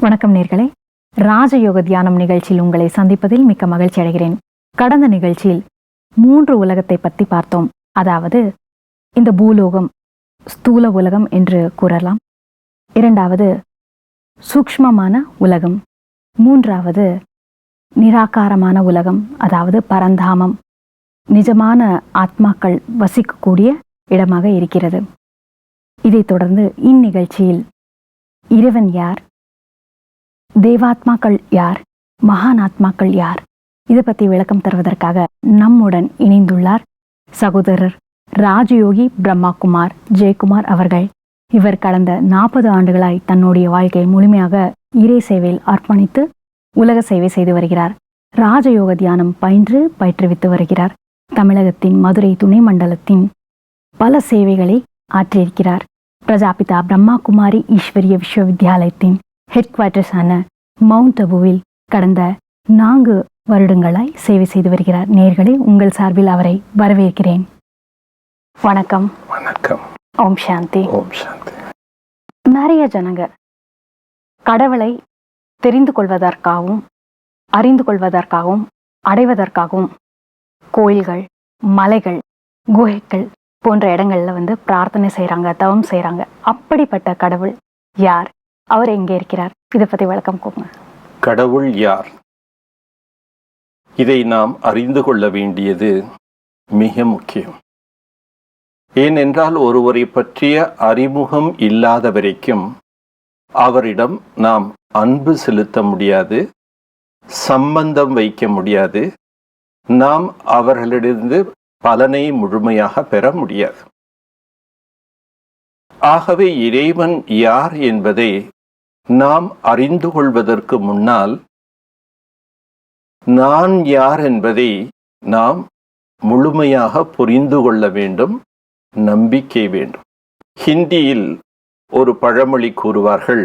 வணக்கம் நேர்களே, ராஜயோக தியானம் நிகழ்ச்சியில் உங்களை சந்திப்பதில் மிக்க மகிழ்ச்சி அடைகிறேன். கடந்த நிகழ்ச்சியில் 3 உலகத்தை பற்றி பார்த்தோம். அதாவது இந்த பூலோகம், ஸ்தூல உலகம் என்று கூறலாம். 2வது சூக்ஷ்மமான உலகம். 3வது நிராகாரமான உலகம், அதாவது பரந்தாமம், நிஜமான ஆத்மாக்கள் வசிக்கக்கூடிய இடமாக இருக்கிறது. இதைத் தொடர்ந்து இந்நிகழ்ச்சியில் இறைவன் யார், தேவாத்மாக்கள் யார், மகான் ஆத்மாக்கள் யார், இதை பற்றி விளக்கம் தருவதற்காக நம்முடன் இணைந்துள்ளார் சகோதரர் ராஜயோகி பிரம்மாகுமார் ஜெயக்குமார் அவர்கள். இவர் கடந்த 40 ஆண்டுகளாய் தன்னுடைய வாழ்க்கையை முழுமையாக இறை சேவையில் அர்ப்பணித்து உலக சேவை செய்து வருகிறார். ராஜயோக தியானம் பயிற்றுவித்து வருகிறார். தமிழகத்தின் மதுரை துணை மண்டலத்தின் பல சேவைகளை ஆற்றியிருக்கிறார். பிரஜாபிதா பிரம்மாகுமாரி ஈஸ்வரிய விஸ்வவித்யாலயத்தின் ஹெட் குவார்ட்டர்ஸான மவுண்ட் அபுவில் கடந்த 4 வருடங்களாய் சேவை செய்து வருகிறார். நேயர்களே, உங்கள் சார்பில் அவரை வரவேற்கிறேன். வணக்கம். வணக்கம். ஓம் சாந்தி. ஓம் சாந்தி. நிறைய ஜனங்க கடவுளை தெரிந்து கொள்வதற்காகவும் அறிந்து கொள்வதற்காகவும் அடைவதற்காகவும் கோயில்கள், மலைகள், குகைகள் போன்ற இடங்கள்ல பிரார்த்தனை செய்கிறாங்க, தவம் செய்கிறாங்க. அப்படிப்பட்ட கடவுள் யார், அவர் எங்கே இருக்கிறார், இதை பற்றி விளக்கம் கொடுங்க. கடவுள் யார், இதை நாம் அறிந்து கொள்ள வேண்டியது மிக முக்கியம். ஏனென்றால் ஒருவரை பற்றிய அறிமுகம் இல்லாத வரைக்கும் அவரிடம் நாம் அன்பு செலுத்த முடியாது, சம்பந்தம் வைக்க முடியாது, நாம் அவர்களிடந்து பலனை முழுமையாக பெற முடியாது. ஆகவே இறைவன் யார் என்பதை நாம் அறிந்து கொள்வதற்கு முன்னால் நான் யார் என்பதை நாம் முழுமையாக புரிந்து கொள்ள வேண்டும், நம்பிக்கை வேண்டும். ஹிந்தியில் ஒரு பழமொழி கூறுவார்கள்,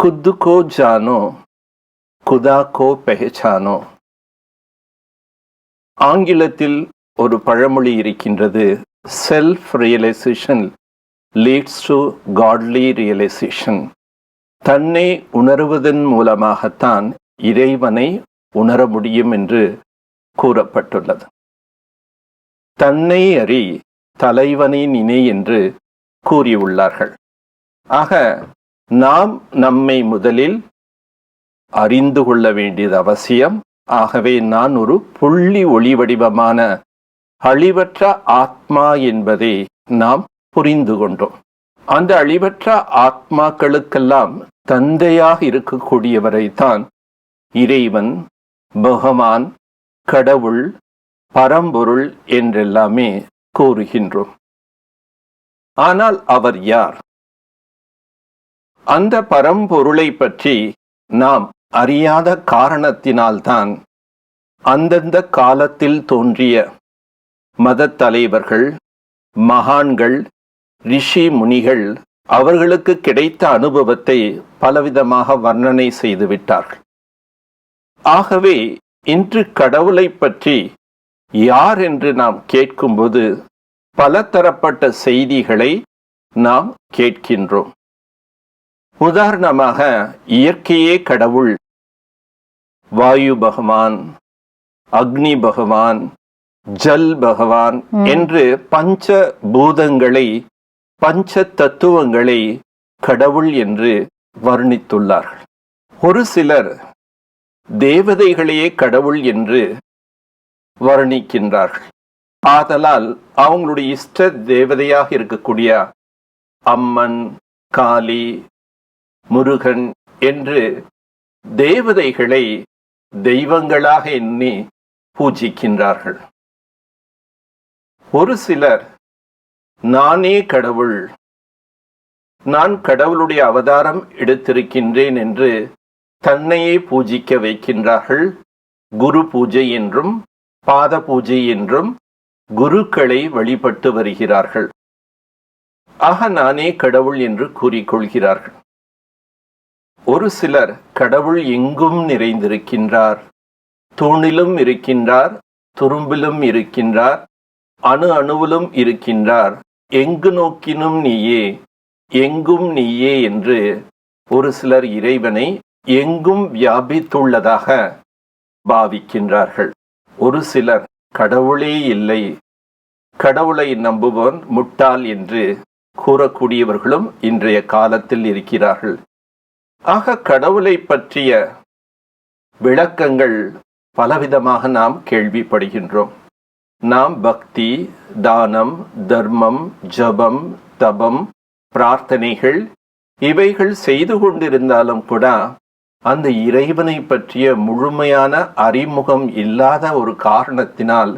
குத்து கோ ஜானோ குதா கோ பெஹச்சானோ. ஆங்கிலத்தில் ஒரு பழமொழி இருக்கின்றது, self realisation leads to godly realisation. தன்னை உணர்வதன் மூலமாகத்தான் இறைவனை உணர முடியும் என்று கூறப்பட்டுள்ளது. தன்னை அறி தலைவனை நினை என்று கூறியுள்ளார்கள். ஆக நாம் நம்மை முதலில் அறிந்து கொள்ள வேண்டியது அவசியம். ஆகவே நான் ஒரு புள்ளி ஒளி வடிவமான அழிவற்ற ஆத்மா என்பதை நாம் புரிந்து கொண்டோம். அந்த அழிவற்ற ஆத்மாக்களுக்கெல்லாம் தந்தையாக இருக்கக்கூடியவரைத்தான் இறைவன், பகவான், கடவுள், பரம்பொருள் என்றெல்லாமே கூறுகின்றோம். ஆனால் அவர் யார்? அந்த பரம்பொருளை பற்றி நாம் அறியாத காரணத்தினால்தான் அந்தந்த காலத்தில் தோன்றிய மத தலைவர்கள், மகான்கள், ரிஷி முனிகள் அவர்களுக்கு கிடைத்த அனுபவத்தை பலவிதமாக வர்ணனை செய்து விட்டார்கள். ஆகவே இன்று கடவுளை பற்றி யார் என்று நாம் கேட்கும்போது பலதரப்பட்ட செய்திகளை நாம் கேட்கின்றோம். உதாரணமாக, இயற்கையே கடவுள், வாயு பகவான், அக்னி பகவான், ஜல் பகவான் என்று பஞ்ச பூதங்களை, பஞ்ச தத்துவங்களை கடவுள் என்று வர்ணித்துள்ளார்கள். ஒரு சிலர் தேவதைகளையே கடவுள் என்று வர்ணிக்கின்றார்கள். ஆதலால் அவங்களுடைய இஷ்ட தேவதையாக இருக்கக்கூடிய அம்மன், காளி, முருகன் என்று தேவதைகளை தெய்வங்களாக எண்ணி பூஜிக்கின்றார்கள். ஒரு சிலர் நானே கடவுள், நான் கடவுளுடைய அவதாரம் எடுத்திருக்கின்றேன் என்று தன்னையே பூஜிக்க வைக்கின்றார்கள். குரு பூஜை என்றும் பாத பூஜை என்றும் குருக்களை வழிபட்டு வருகிறார்கள். ஆக நானே கடவுள் என்று கூறிக்கொள்கிறார்கள். ஒரு சிலர் கடவுள் எங்கும் நிறைந்திருக்கின்றார், தூணிலும் இருக்கின்றார், துரும்பிலும் இருக்கின்றார், அணு அணுவிலும் இருக்கின்றார், எங்கு நோக்கினும் நீயே, எங்கும் நீயே என்று ஒரு சிலர் இறைவனை எங்கும் வியாபித்துள்ளதாக பாவிக்கின்றார்கள். ஒரு சிலர் கடவுளே இல்லை, கடவுளை நம்புபவன் முட்டாள் என்று கூறக்கூடியவர்களும் இன்றைய காலத்தில் இருக்கிறார்கள். ஆக கடவுளை பற்றிய விளக்கங்கள் பலவிதமாக நாம் கேள்விப்படுகின்றோம். நாம் பக்தி, தானம், தர்மம், ஜபம், தபம், பிரார்த்தனைகள் இவைகள் செய்து கொண்டிருந்தாலும் கூட அந்த இறைவனை பற்றிய முழுமையான அறிமுகம் இல்லாத ஒரு காரணத்தினால்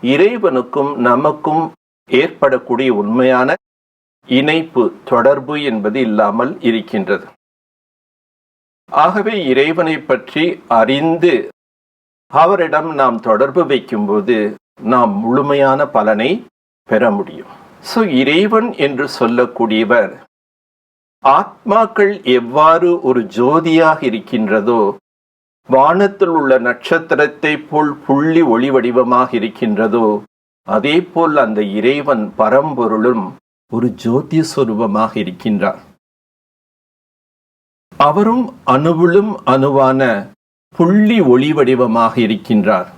இறைவனுக்கும் நமக்கும் ஏற்படக்கூடிய உண்மையான இணைப்பு, தொடர்பு என்பது இல்லாமல் இருக்கின்றது. ஆகவே இறைவனை பற்றி அறிந்து அவரிடம் நாம் தொடர்பு வைக்கும்போது நாம் முழுமையான பலனை பெற முடியும். இறைவன் என்று சொல்லக்கூடியவர் ஆத்மாக்கள் எவ்வாறு ஒரு ஜோதியாக இருக்கின்றதோ, வானத்தில் உள்ள நட்சத்திரத்தை போல் புள்ளி ஒளி வடிவமாக இருக்கின்றதோ, அதே போல் அந்த இறைவன் பரம்பொருளும் ஒரு ஜோதி சொரூபமாக இருக்கின்றார். அவரும் அணுவிலும் அணுவான புள்ளி ஒளி வடிவமாக இருக்கின்றார்.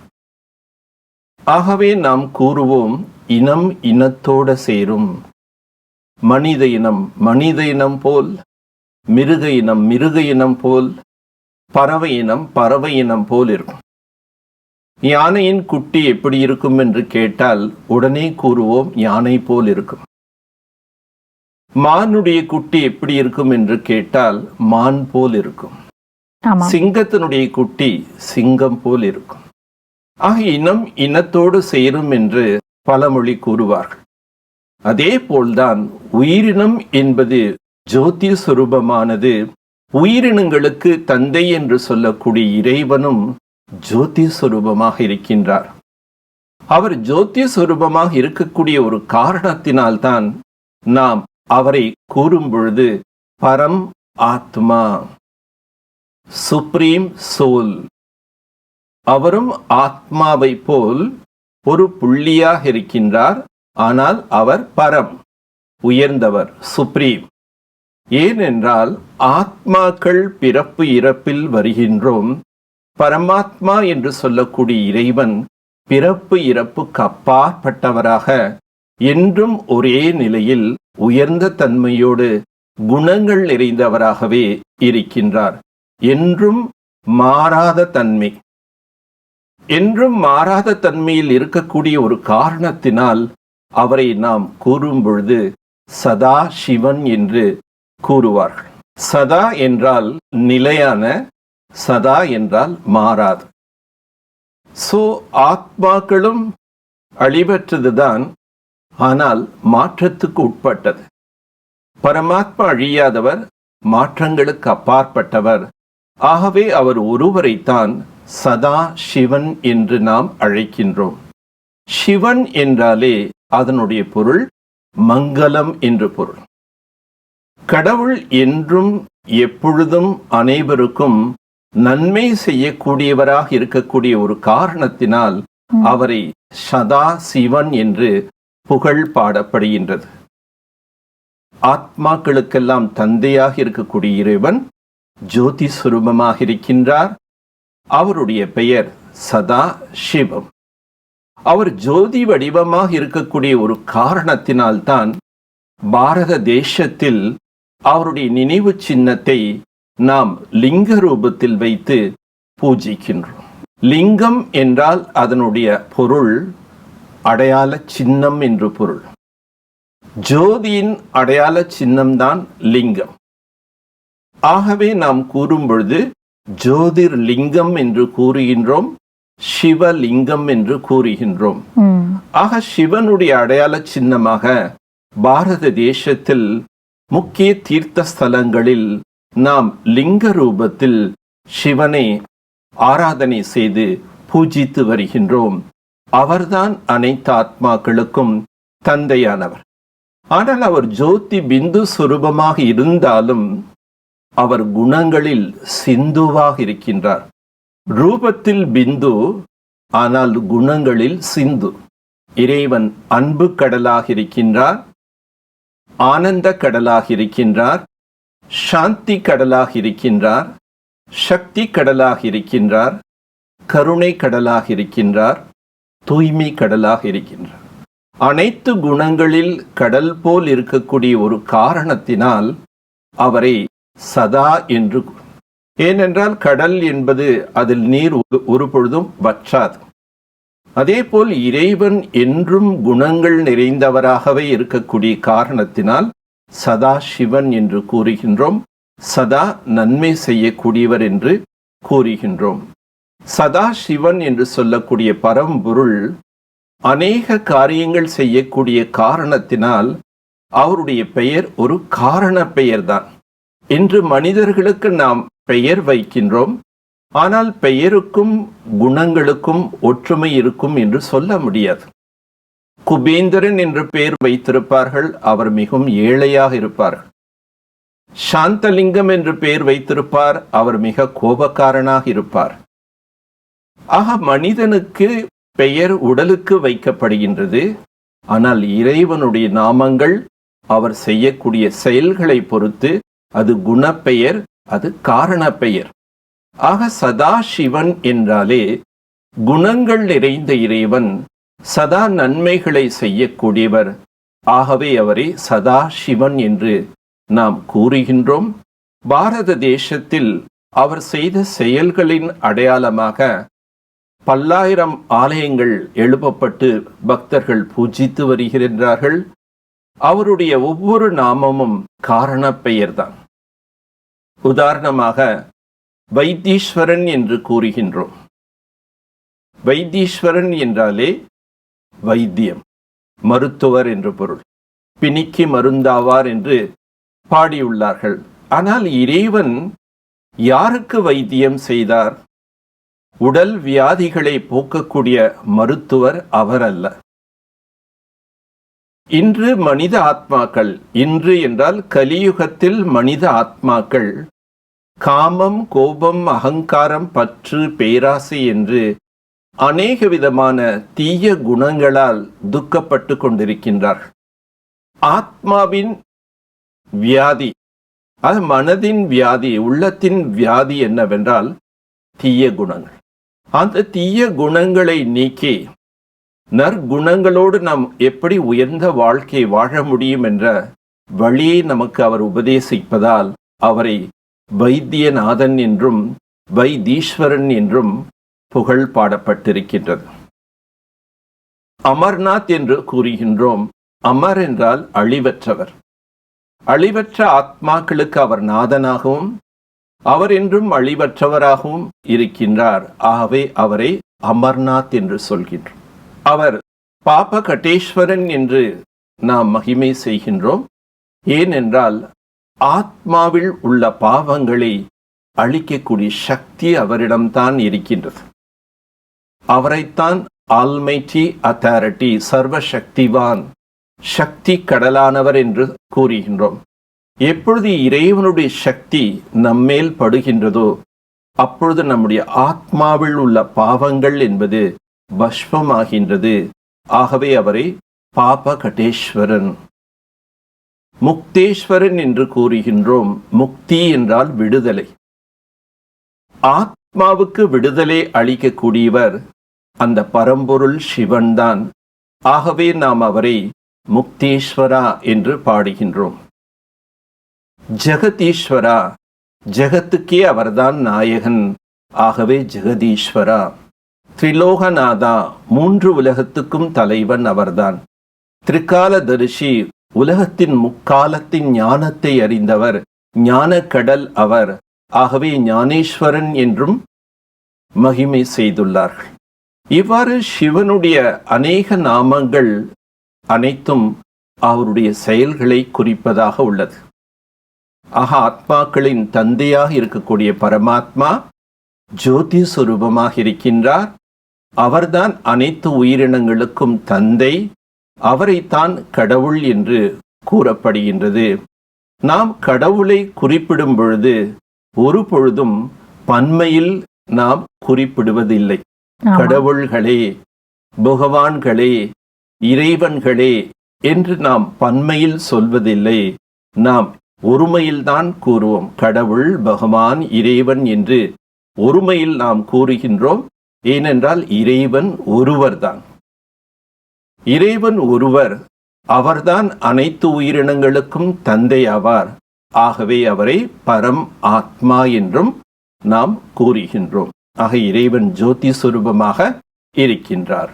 ஆகவே நாம் கூறுவோம், இனம் இனத்தோடு சேரும், மனித இனம் மனித இனம் போல், மிருக இனம் மிருக இனம் போல், பறவை இனம் பறவை இனம் போல் இருக்கும். யானையின் குட்டி எப்படி இருக்கும் என்று கேட்டால் உடனே கூறுவோம், யானை போல் இருக்கும். மானுடைய குட்டி எப்படி இருக்கும் என்று கேட்டால் மான் போல் இருக்கும். சிங்கத்தினுடைய குட்டி சிங்கம் போல் இருக்கும். ஆக இனம் இனத்தோடு சேரும் என்று பழமொழி கூறுவார்கள். அதே போல்தான் உயிரினம் என்பது ஜோதி சுரூபமானது. உயிரினங்களுக்கு தந்தை என்று சொல்லக்கூடிய இறைவனும் ஜோதி சுரூபமாக இருக்கின்றார். அவர் ஜோதி சுரூபமாக இருக்கக்கூடிய ஒரு காரணத்தினால்தான் நாம் அவரை கூறும் பொழுது பரம் ஆத்மா, சுப்ரீம் சோல், அவரும் ஆத்மாவை போல் ஒரு புள்ளியாக இருக்கின்றார். ஆனால் அவர் பரம், உயர்ந்தவர், சுப்ரீம். ஏனென்றால் ஆத்மாக்கள் பிறப்பு இறப்பில் வருகின்றோம். பரமாத்மா என்று சொல்லக்கூடிய இறைவன் பிறப்பு இறப்புக்கு அப்பாற்பட்டவராக என்றும் ஒரே நிலையில் உயர்ந்த தன்மையோடு குணங்கள் நிறைந்தவராகவே இருக்கின்றார். என்றும் மாறாத தன்மை, என்றும் மாறாத தன்மையில் இருக்கக்கூடிய ஒரு காரணத்தினால் அவரை நாம் கூறும் பொழுது சதா சிவன் என்று கூறுவார்கள். சதா என்றால் நிலையான, சதா என்றால் மாறாது. ஆத்மாக்களும் அழிவற்றதுதான், ஆனால் மாற்றத்துக்கு உட்பட்டது. பரமாத்மா அழியாதவர், மாற்றங்களுக்கு அப்பாற்பட்டவர். ஆகவே அவர் ஒருவரைத்தான் சதா சிவன் என்று நாம் அழைக்கின்றோம். சிவன் என்றாலே அதனுடைய பொருள் மங்களம் என்று பொருள். கடவுள் என்றும் எப்பொழுதும் அனைவருக்கும் நன்மை செய்யக்கூடியவராக இருக்கக்கூடிய ஒரு காரணத்தினால் அவரை சதா சிவன் என்று புகழ் பாடப்படுகின்றது. ஆத்மாக்களுக்கெல்லாம் தந்தையாக இருக்கக்கூடிய இறைவன் ஜோதி சுரூபமாக இருக்கின்றார். அவருடைய பெயர் சதா சிவம். அவர் ஜோதி வடிவமாக இருக்கக்கூடிய ஒரு காரணத்தினால்தான் பாரத தேசத்தில் அவருடைய நினைவு சின்னத்தை நாம் லிங்க ரூபத்தில் வைத்து பூஜிக்கின்றோம். லிங்கம் என்றால் அதனுடைய பொருள் அடையாள சின்னம் என்று பொருள். ஜோதியின் அடையாள சின்னம்தான் லிங்கம். ஆகவே நாம் கூறும் பொழுது ஜோதிர் லிங்கம் என்று கூறுகின்றோம், சிவலிங்கம் என்று கூறுகின்றோம். ஆக சிவனுடைய அடையாள சின்னமாக பாரத தேசத்தில் முக்கிய தீர்த்த ஸ்தலங்களில் நாம் லிங்க ரூபத்தில் சிவனை ஆராதனை செய்து பூஜித்து வருகின்றோம். அவர்தான் அனைத்து ஆத்மாக்களுக்கும் தந்தையானவர். ஆனால் அவர் ஜோதி பிந்து சுரூபமாக இருந்தாலும் அவர் குணங்களில் சிந்துவாக இருக்கின்றார். ரூபத்தில் பிந்து, ஆனால் குணங்களில் சிந்து. இறைவன் அன்பு கடலாக இருக்கின்றார், ஆனந்த கடலாக இருக்கின்றார், சாந்தி கடலாக இருக்கின்றார், சக்தி கடலாக இருக்கின்றார், கருணை கடலாக இருக்கின்றார், தூய்மை கடலாக இருக்கின்றார். அனைத்து குணங்களில் கடல் போல் இருக்கக்கூடிய ஒரு காரணத்தினால் அவரை சதா என்று, ஏனென்றால் கடல் என்பது அதில் நீர் ஒரு பொழுதும் வற்றாது. அதேபோல் இறைவன் என்றும் குணங்கள் நிறைந்தவராகவே இருக்கக்கூடிய காரணத்தினால் சதா சிவன் என்று கூறுகின்றோம், சதா நன்மை செய்யக்கூடியவர் என்று கூறுகின்றோம். சதா சிவன் என்று சொல்லக்கூடிய பரம்பொருள் அநேக காரியங்கள் செய்யக்கூடிய காரணத்தினால் அவருடைய பெயர் ஒரு காரண பெயர்தான். இன்று மனிதர்களுக்கு நாம் பெயர் வைக்கின்றோம், ஆனால் பெயருக்கும் குணங்களுக்கும் ஒற்றுமை இருக்கும் என்று சொல்ல முடியாது. குபேந்திரன் என்று பெயர் வைத்திருப்பார்கள், அவர் மிகவும் ஏழையாக இருப்பார்கள். சாந்தலிங்கம் என்று பெயர் வைத்திருப்பார், அவர் மிக கோபக்காரனாக இருப்பார். ஆக மனிதனுக்கு பெயர் உடலுக்கு வைக்கப்படுகின்றது, ஆனால் இறைவனுடைய நாமங்கள் அவர் செய்யக்கூடிய செயல்களை பொறுத்து அது குணப்பெயர், அது காரண பெயர். ஆக சதா சிவன் என்றாலே குணங்கள் நிறைந்த இறைவன், சதா நன்மைகளை செய்யக்கூடியவர். ஆகவே அவரை சதா சிவன் என்று நாம் கூறுகின்றோம். பாரத தேசத்தில் அவர் செய்த செயல்களின் அடையாளமாக பல்லாயிரம் ஆலயங்கள் எழுப்பப்பட்டு பக்தர்கள் பூஜித்து வருகின்றார்கள். அவருடைய ஒவ்வொரு நாமமும் காரண பெயர்தான். உதாரணமாக வைத்தீஸ்வரன் என்று கூறுகின்றோம். வைத்தீஸ்வரன் என்றாலே வைத்தியம், மருத்துவர் என்று பொருள். பிணிக்கு மருந்தாவார் என்று பாடியுள்ளார்கள். ஆனால் இறைவன் யாருக்கு வைத்தியம் செய்தார்? உடல் வியாதிகளை போக்கக்கூடிய மருத்துவர் அவர் அல்ல. இன்று மனித ஆத்மாக்கள், இன்று என்றால் கலியுகத்தில் மனித ஆத்மாக்கள் காமம், கோபம், அகங்காரம், பற்று, பேராசை என்று அநேக விதமான தீய குணங்களால் துக்கப்பட்டு கொண்டிருக்கின்றார்கள். ஆத்மாவின் வியாதி, அது மனதின் வியாதி, உள்ளத்தின் வியாதி என்னவென்றால் தீய குணங்கள். அந்த தீய குணங்களை நீக்கி நற்குணங்களோடு நாம் எப்படி உயர்ந்த வாழ்க்கை வாழ முடியும் என்ற வழியை நமக்கு அவர் உபதேசிப்பதால் அவரை வைத்தியநாதன் என்றும் வைத்தீஸ்வரன் என்றும் புகழ் பாடப்பட்டிருக்கின்றது. அமர்நாத் என்று கூறுகின்றோம். அமர் என்றால் அழிவற்றவர். அழிவற்ற ஆத்மாக்களுக்கு அவர் நாதனாகவும் அவர் என்றும் அழிவற்றவராகவும் இருக்கின்றார். ஆகவே அவரை அமர்நாத் என்று சொல்கின்றோம். அவர் பாப கட்டேஸ்வரன் என்று நாம் மகிமை செய்கின்றோம். ஏனென்றால் ஆத்மாவில் உள்ள பாவங்களை அழிக்கக்கூடிய சக்தி அவரிடம்தான் இருக்கின்றது. அவரைத்தான் ஆல்மைட்டி அத்தாரிட்டி, சர்வசக்திவான், சக்தி கடலானவர் என்று கூறுகின்றோம். எப்பொழுது இறைவனுடைய சக்தி நம்மேல் படுகின்றதோ அப்பொழுது நம்முடைய ஆத்மாவில் உள்ள பாவங்கள் என்பது பஸ்பமாகின்றது. ஆகவே அவரை பாப கட்டேஸ்வரன், முக்தேஸ்வரன் என்று கூறுகின்றோம். முக்தி என்றால் விடுதலை. ஆத்மாவுக்கு விடுதலை அளிக்கக்கூடியவர் அந்த பரம்பொருள் சிவன்தான். ஆகவே நாம் அவரை முக்தேஸ்வரா என்று பாடுகின்றோம். ஜெகதீஸ்வரா, ஜெகத்துக்கே அவர்தான் நாயகன். ஆகவே ஜெகதீஸ்வரா. திரிலோகநாதா, மூன்று உலகத்துக்கும் தலைவன் அவர்தான். திரிகாலதரிசி, உலகத்தின் முக்காலத்தின் ஞானத்தை அறிந்தவர், ஞான கடல் அவர். ஆகவே ஞானேஸ்வரன் என்றும் மகிமை செய்துள்ளார்கள். இவ்வாறு சிவனுடைய அநேக நாமங்கள் அனைத்தும் அவருடைய செயல்களை குறிப்பதாக உள்ளது. ஆக ஆத்மாக்களின் தந்தையாக இருக்கக்கூடிய பரமாத்மா ஜோதி சுரூபமாக இருக்கின்றார். அவர்தான் அனைத்து உயிரினங்களுக்கும் தந்தை. அவரைத்தான் கடவுள் என்று கூறப்படுகின்றது. நாம் கடவுளை குறிப்பிடும் பொழுது ஒரு பொழுதும் பன்மையில் நாம் குறிப்பிடுவதில்லை. கடவுள்களே, பகவான்களே, இறைவன்களே என்று நாம் பன்மையில் சொல்வதில்லை. நாம் ஒருமையில்தான் கூறுவோம். கடவுள், பகவான், இறைவன் என்று ஒருமையில் நாம் கூறுகின்றோம். ஏனென்றால் இறைவன் ஒருவர்தான். இறைவன் ஒருவர், அவர்தான் அனைத்து உயிரினங்களுக்கும் தந்தை ஆவார். ஆகவே அவரை பரம் ஆத்மா என்றும் நாம் கூறுகின்றோம். ஆக இறைவன் ஜோதி சுரூபமாக இருக்கின்றார்.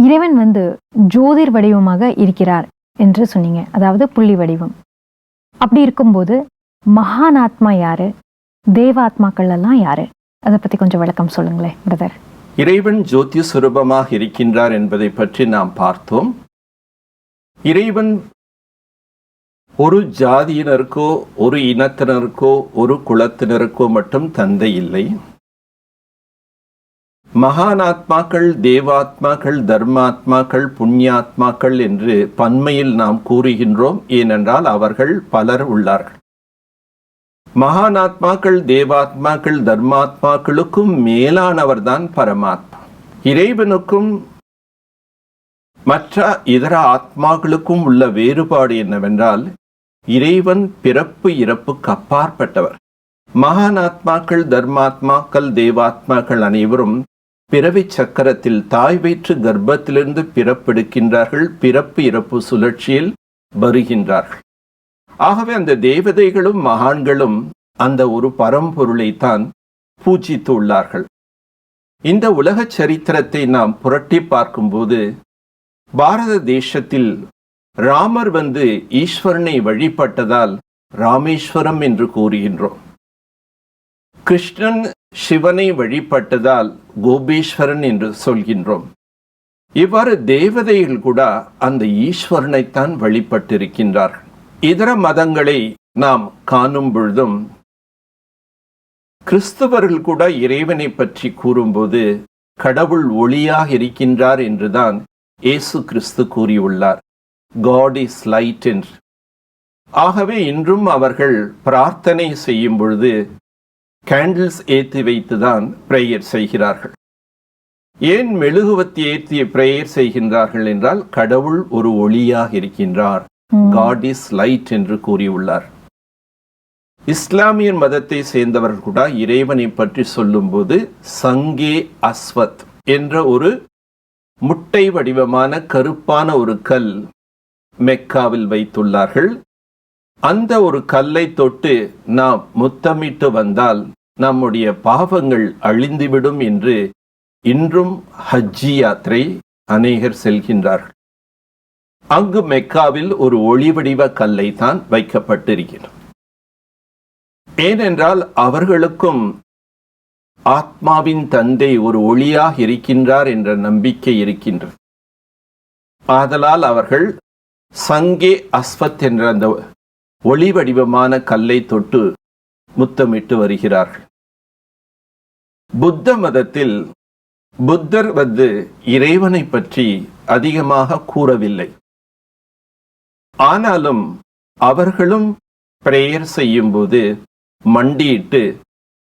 இறைவன் ஜோதிர் வடிவமாக இருக்கிறார் என்று சொன்னீங்க, அதாவது புள்ளி வடிவம். அப்படி இருக்கும்போது மகானாத்மா யாரு, தேவாத்மாக்கள் எல்லாம் யாரு, அதை பத்தி கொஞ்சம் விளக்கம் சொல்லுங்களேன் பிரதர். இறைவன் ஜோதி சுரூபமாக இருக்கின்றார் என்பதை பற்றி நாம் பார்த்தோம். இறைவன் ஒரு ஜாதியினருக்கோ ஒரு இனத்தினருக்கோ ஒரு குலத்தினருக்கோ மட்டும் தந்தை இல்லை. மகானாத்மாக்கள், தேவாத்மாக்கள், தர்மாத்மாக்கள், புண்ணியாத்மாக்கள் என்று பன்மையில் நாம் கூறுகின்றோம். ஏனென்றால் அவர்கள் பலர் உள்ளார்கள். மகானாத்மாக்கள், தேவாத்மாக்கள், தர்மாத்மாக்களுக்கும் மேலானவர்தான் பரமாத்மா. இறைவனுக்கும் மற்ற இதர ஆத்மாக்களுக்கும் உள்ள வேறுபாடு என்னவென்றால், இறைவன் பிறப்பு இறப்புக்கு அப்பாற்பட்டவர். மகானாத்மாக்கள், தர்மாத்மாக்கள், தேவாத்மாக்கள் அனைவரும் பிறவி சக்கரத்தில் தாய் வயிற்று கர்ப்பத்திலிருந்து பிறப்பெடுக்கின்றார்கள். பிறப்பு இறப்பு சுழற்சியில் வருகின்றார்கள். ஆகவே அந்த தேவதைகளும் மகான்களும் அந்த ஒரு பரம்பொருளைத்தான் பூஜித்து உள்ளார்கள். இந்த உலக சரித்திரத்தை நாம் புரட்டி பார்க்கும்போது, பாரத தேசத்தில் ராமர் ஈஸ்வரனை வழிபட்டதால் ராமேஸ்வரம் என்று கூறுகின்றோம். கிருஷ்ணன் சிவனை வழிபட்டதால் கோபேஸ்வரன் என்று சொல்கின்றோம். இவ்வாறு தேவதைகள் கூட அந்த ஈஸ்வரனைத்தான் வழிபட்டிருக்கின்றார்கள். இதர மதங்களை நாம் காணும் பொழுதும் கிறிஸ்தவர்கள் கூட இறைவனை பற்றி கூறும்போது கடவுள் ஒளியாக இருக்கின்றார் என்றுதான் இயேசு கிறிஸ்து கூறியுள்ளார். God is light என்று. ஆகவே இன்றும் அவர்கள் பிரார்த்தனை செய்யும் பொழுது கேண்டில்ஸ் ஏற்றி வைத்துதான் பிரேயர் செய்கிறார்கள். ஏன் மெழுகுவத்தி ஏற்றி பிரேயர் செய்கின்றார்கள் என்றால், கடவுள் ஒரு ஒளியாக இருக்கின்றார். God is light என்று கூறியுள்ளார். இஸ்லாமிய மதத்தை சேர்ந்தவர்கள் கூட இறைவனை பற்றி சொல்லும்போது சங்கே அஸ்வத் என்ற ஒரு முட்டை வடிவமான கருப்பான ஒரு கல் மெக்காவில் வைத்துள்ளார்கள். அந்த ஒரு கல்லை தொட்டு நாம் முத்தமிட்டு வந்தால் நம்முடைய பாவங்கள் அழிந்துவிடும் என்று இன்றும் ஹஜ்ஜி யாத்திரை அநேகர் செல்கின்றார்கள். அங்கு மெக்காவில் ஒரு ஒளி வடிவ கல்லை தான் வைக்கப்பட்டிருக்கிறது. ஏனென்றால் அவர்களுக்கும் ஆத்மாவின் தந்தை ஒரு ஒளியாக இருக்கின்றார் என்ற நம்பிக்கை இருக்கின்றது. ஆதலால் அவர்கள் சங்கே அஸ்வத் என்ற அந்த ஒளி வடிவமான கல்லை தொட்டு முத்தமிட்டு வருகிறார்கள். புத்த மதத்தில் புத்தர் இறைவனை பற்றி அதிகமாக கூறவில்லை. ஆனாலும் அவர்களும் பிரேயர் செய்யும்போது மண்டியிட்டு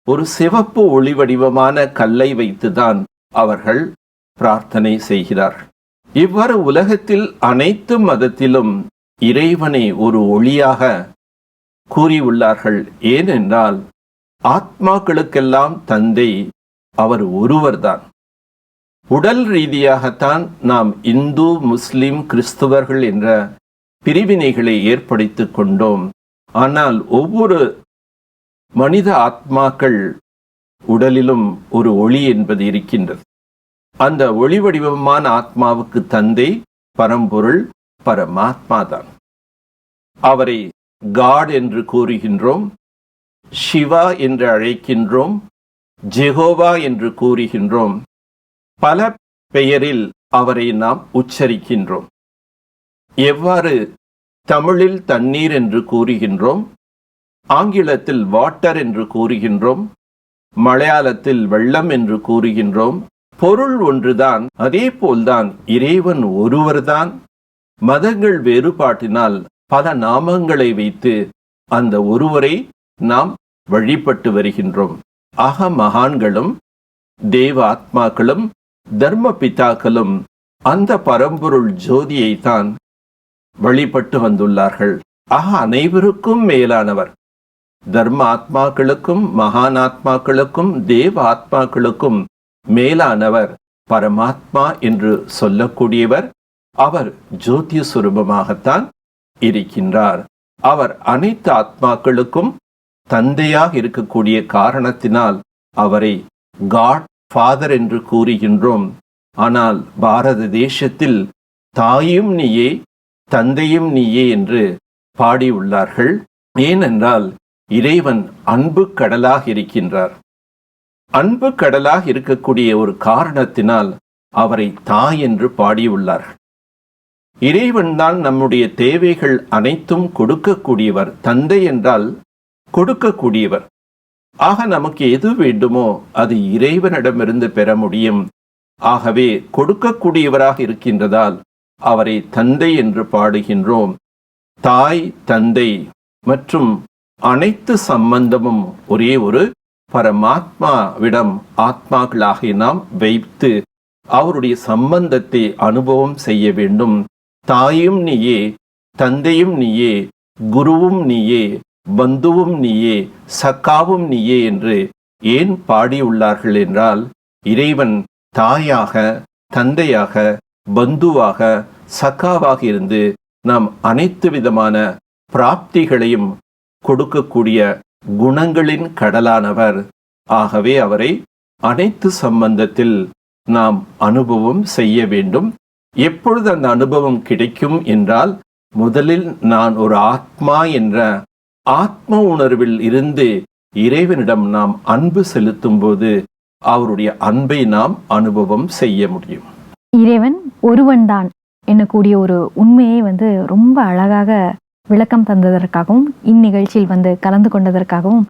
ஒரு சிவப்பு ஒளி வடிவமான கல்லை வைத்துதான் அவர்கள் பிரார்த்தனை செய்கிறார்கள். இவ்வாறு உலகத்தில் அனைத்து மதத்திலும் இறைவனை ஒரு ஒளியாக கூறியுள்ளார்கள். ஏனென்றால் ஆத்மாக்களுக்கெல்லாம் தந்தை அவர் ஒருவர்தான். உடல் ரீதியாகத்தான் நாம் இந்து, முஸ்லிம், கிறிஸ்துவர்கள் என்ற பிரிவினைகளை ஏற்படுத்திக் கொண்டோம். ஆனால் ஒவ்வொரு மனித ஆத்மாக்கள் உடலிலும் ஒரு ஒளி என்பது இருக்கின்றது. அந்த ஒளி வடிவமான ஆத்மாவுக்கு தந்தை பரம்பொருள் பரமாத்மா தான். அவரை காட் என்று கூறுகின்றோம், சிவா என்று அழைக்கின்றோம், ஜெகோவா என்று கூறுகின்றோம். பல பெயரில் அவரை நாம் உச்சரிக்கின்றோம். எவ்வாறு தமிழில் தண்ணீர் என்று கூறுகின்றோம், ஆங்கிலத்தில் வாட்டர் என்று கூறுகின்றோம், மலையாளத்தில் வெள்ளம் என்று கூறுகின்றோம். பொருள் ஒன்றுதான். அதே போல்தான் இறைவன் ஒருவர்தான். மதங்கள் வேறுபாட்டினால் பல நாமங்களை வைத்து அந்த ஒருவரை நாம் வழிபட்டு வருகின்றோம். ஆக மகான்களும் தேவ ஆத்மாக்களும் தர்ம பிதாக்களும் அந்த பரம்பொருள் ஜோதியை தான் வழிபட்டு வந்துள்ளார்கள். அனைவருக்கும் மேலானவர். தர்ம ஆத்மாக்களுக்கும் மகானாத்மாக்களுக்கும் தேவ ஆத்மாக்களுக்கும் மேலானவர் பரமாத்மா என்று சொல்லக்கூடியவர். அவர் ஜோதிய சுரூபமாகத்தான் இருக்கின்றார். அவர் அனைத்து ஆத்மாக்களுக்கும் தந்தையாக இருக்கக்கூடிய காரணத்தினால் அவரை காட் ஃபாதர் என்று கூறுகின்றோம். ஆனால் பாரத தேசத்தில் தாயும் நீயே தந்தையும் நீயே என்று பாடியுள்ளார்கள். ஏனென்றால் இறைவன் அன்பு கடலாக இருக்கின்றார். அன்பு கடலாக இருக்கக்கூடிய ஒரு காரணத்தினால் அவரை தாய் என்று பாடியுள்ளார்கள். இறைவன்தான் நம்முடைய தேவைகள் அனைத்தும் கொடுக்கக்கூடியவர். தந்தை என்றால் கொடுக்கக்கூடியவர். ஆக நமக்கு எது வேண்டுமோ அது இறைவனிடமிருந்து பெற முடியும். ஆகவே கொடுக்கக்கூடியவராக இருக்கின்றதால் அவரை தந்தை என்று பாடுகின்றோம். தாய் தந்தை மற்றும் அனைத்து சம்பந்தமும் ஒரே ஒரு பரமாத்மாவிடம் ஆத்மாக்களாக நாம் வைத்து அவருடைய சம்பந்தத்தை அனுபவம் செய்ய வேண்டும். தாயும் நீயே தந்தையும் நீயே குருவும் நீயே பந்துவும் நீயே சக்காவும் நீயே என்று ஏன் பாடியுள்ளார்கள் என்றால், இறைவன் தாயாக தந்தையாக பந்துவாக சக்காவாக இருந்து நாம் அனைத்து விதமான பிராப்திகளையும் கொடுக்கக்கூடிய குணங்களின் கடலானவர். ஆகவே அவரை அனைத்து சம்பந்தத்தில் நாம் அனுபவம் செய்ய வேண்டும். எப்பொழுது அந்த அனுபவம் கிடைக்கும் என்றால், முதலில் நான் ஒரு ஆத்மா என்ற ஆத்ம உணர்வில் இருந்து இறைவனிடம் நாம் அன்பு செலுத்தும் போது அவருடைய அன்பை நாம் அனுபவம் செய்ய முடியும். இறைவன் ஒருவன்தான் என்னக்கூடிய ஒரு உண்மையை ரொம்ப அழகாக விளக்கம் தந்ததற்காகவும் இந்நிகழ்ச்சியில் கலந்து கொண்டதற்காகவும்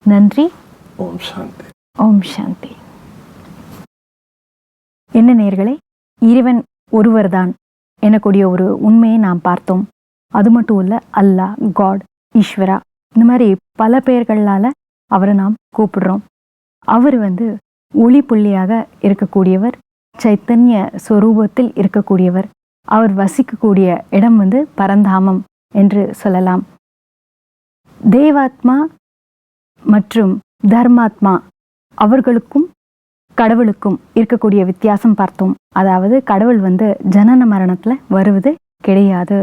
நன்றி. ஓம் சாந்தி. ஓம் சாந்தி. என்ன நேயர்களே, இறைவன் ஒருவர்தான் எனக்கூடிய ஒரு உண்மையை நாம் பார்த்தோம். அது மட்டும் இல்ல, அல்லாஹ், காட், ஈஸ்வரா, இந்த மாதிரி பல பெயர்களால அவரை நாம் கூப்பிடுறோம். அவர் ஒளி புள்ளியாக இருக்கக்கூடியவர், சைத்தன்ய சொரூபத்தில் இருக்கக்கூடியவர். அவர் வசிக்கக்கூடிய இடம் பரந்தாமம் என்று சொல்லலாம். தேவாத்மா மற்றும் தர்மாத்மா அவர்களுக்கும் கடவுளுக்கும் இருக்கக்கூடிய வித்தியாசம் பார்த்தோம். அதாவது கடவுள் ஜனன மரணத்துல வருவது கிடையாது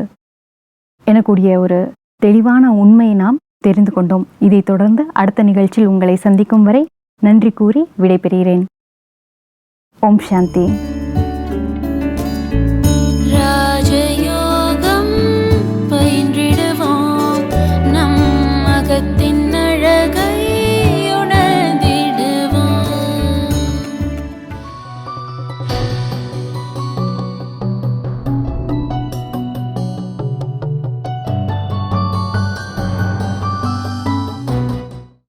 எனக்கூடிய ஒரு தெளிவான உண்மையை நாம் தெரிந்து கொண்டோம். இதை தொடர்ந்து அடுத்த நிகழ்ச்சியில் உங்களை சந்திக்கும் வரை நன்றி கூறி விடைபெறுகிறேன். ஓம் சாந்தி.